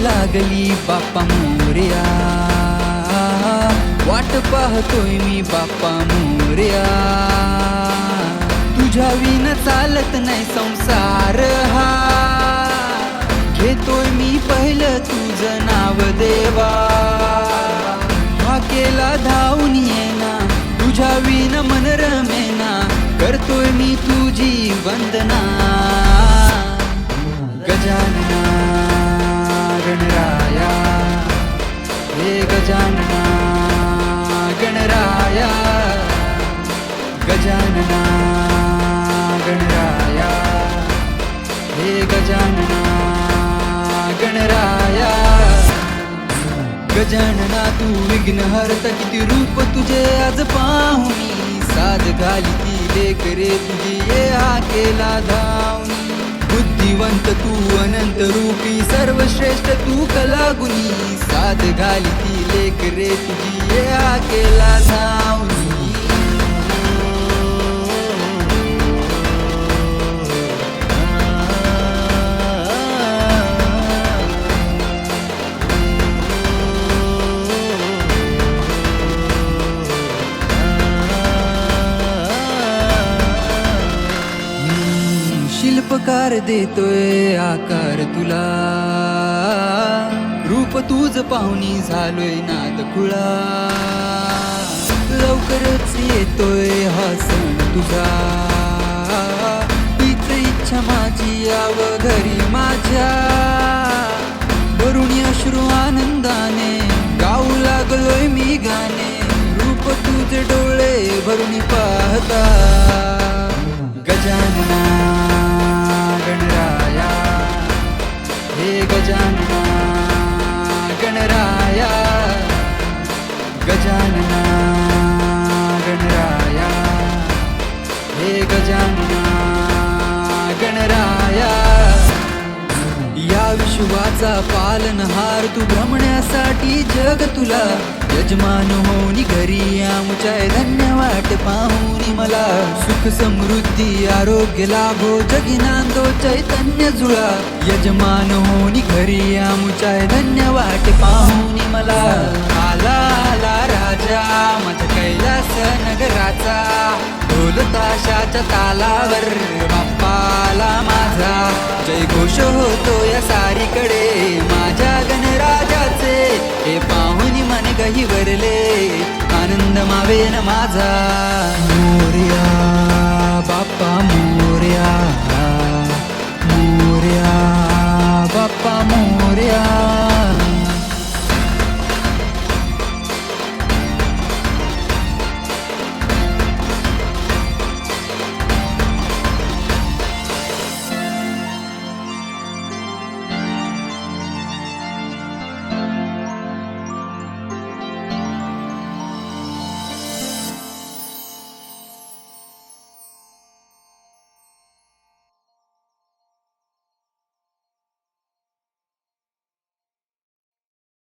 लागली बाप्पा मोरया, वाट पाहतोय मी बाप्पा मोरया. तुझ्या विना चालत नाही संसार हा, घेतोय मी पहिलं तुझं नाव देवा. हा केला धावून येना, तुझ्या विना मन रमेना, करतोय मी तुझी वंदना. गजानना गणराया, हे गजानना गणराया, गजानना गणराया, हे गजानना गणराया. गजानना तू विघ्नहर्ता, किती रूप तुझे आज पाहुनी. साज घाली ती लेकरे तुझी, ये हा केला धावनी. बुद्धिवंत तू अनंत रूपी, सर्वश्रेष्ठ तू कलागुणी. साध घाली ती लेकरे तुझी, ये हा केला धावनी. शिल्पकार देतोय आकार तुला, रूप तुझ पाहुणी झालोय नाद खुळा. लवकरच येतोय हा सण तुझा, तीच इच्छा माझी याव घरी माझ्या. भरून अश्रू आनंदाने गाऊ लागलोय मी गाणे, रूप तुझे डोळे भरून पाहता. गजानना गणराया, हे गजानना गणराया, गजानना गणराया, हे गजानना गणराया. या विश्वाचा पालनहार तू, भ्रमण्यासाठी जग तुला. यजमान होनी घरी आमुचाय, धन्य वाट पाहुनी मला. सुख समृद्धी आरोग्य लाभो, जगी नांदो चैतन्य जुळा. यजमान होनी घरी आमुचाय, धन्य वाट पाहुनी मला. आला आला राजा माझ्या कैलास नगराचा, ढोल ताशाच्या तालावर बाप्पाला माझा. जय घोष होतो या सारीकडे माझ्या गणराजाचे. हे पाहुनी मन काही वरले, आनंद मावेन माझा. मोरया बाप्पा मोरया, मोरया बाप्पा मोरया.